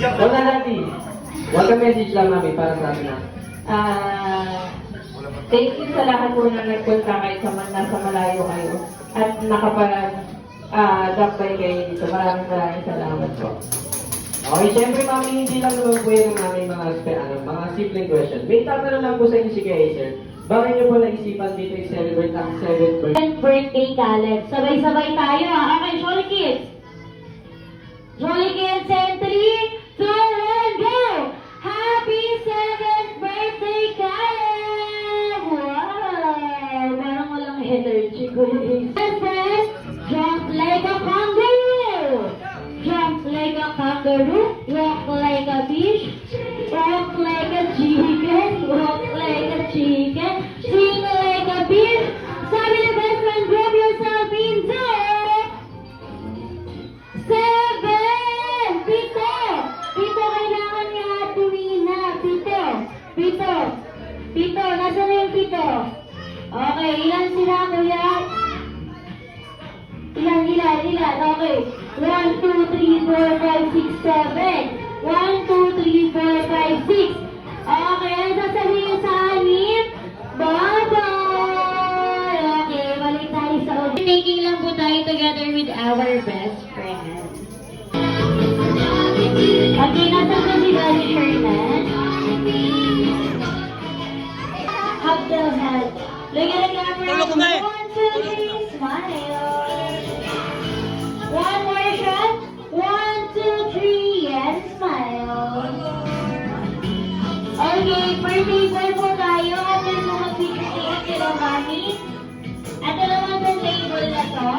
Wala natin. Welcome message lang namin para sa amin na. Thank you sa lahat po na nagpunta kayo sa nasa malayo kayo at nakapag-gabay kayo dito. Maraming salamat po. Okay, syempre mami, hindi lang naman po yung aming mga simple question. May tatanong lang po sa inyo si Kuya Sir. Bakit niyo po naisipan dito i-celebrate ang 7th birthday? Birthday Caleb. Sabay-sabay tayo ha. Okay, Jolly Kids. Jolly Kids and 3, 2, 1, go! Happy 7th birthday, Caleb! Wow! Parang walang energy ko yun. Friends, jump like a kangaroo! Jump like a kangaroo, walk like a fish, walk like a chicken, walk like a chicken, sing like a beer. Sabi ni best friend, grab yourself into 7! Pito! Pito, kailangan niya tuwina. Pito! Pito! Pito, nasa na yung pito? Okay, ilan sila, kuya? Ilan? Okay. 1, 2, 3, 4, 5, 6, 7. 1, 2, 3, 4, 5, 6. Okay, ang sasabihin sa amin? Bye-bye! Okay, balik tayo sa audio. Making lang po tayo together with our best friend. Okay, nasa ko si Daddy Sherman. Up the head. Look at the camera. 1, 2, 3, smile. One more shot. 1, 2, 3, and smile. Okay, birthday boy po tayo. At yung mga picture at kila mami. At ito naman sa table na to.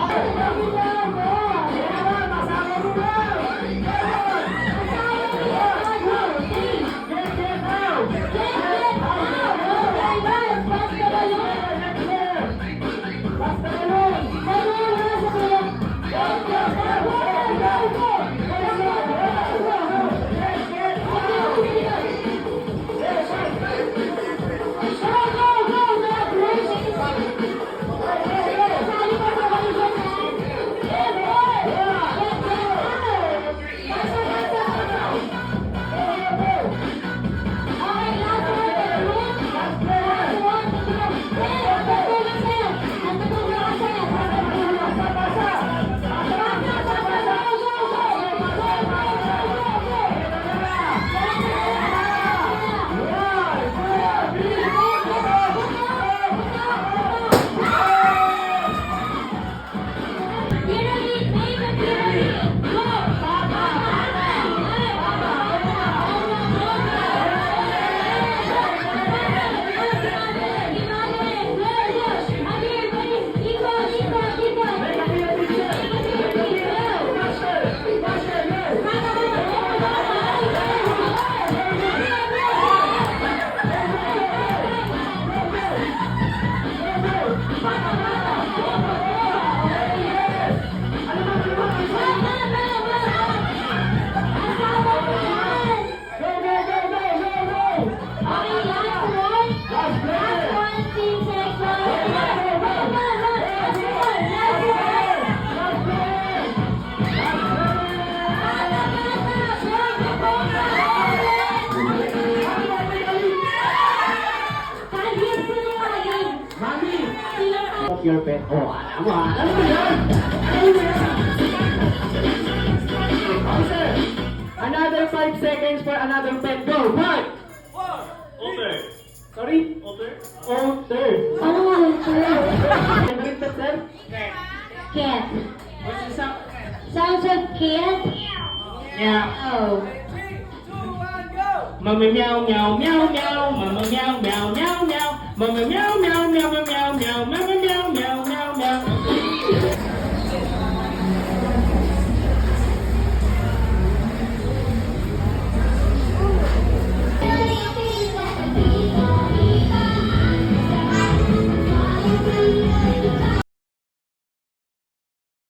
Your pet. Oh, alam mo yan! Okay. Another 5 seconds for another pet. Go! 5! Otter. Sorry? Otter. Otter. Ano nga yun, sir? Favorite pet, sir? Cat. What's the sound? Sounds of cat? Yeah. Oh. Mama meow meow meow meow. Mama meow meow meow meow. Mama meow meow meow meow meow.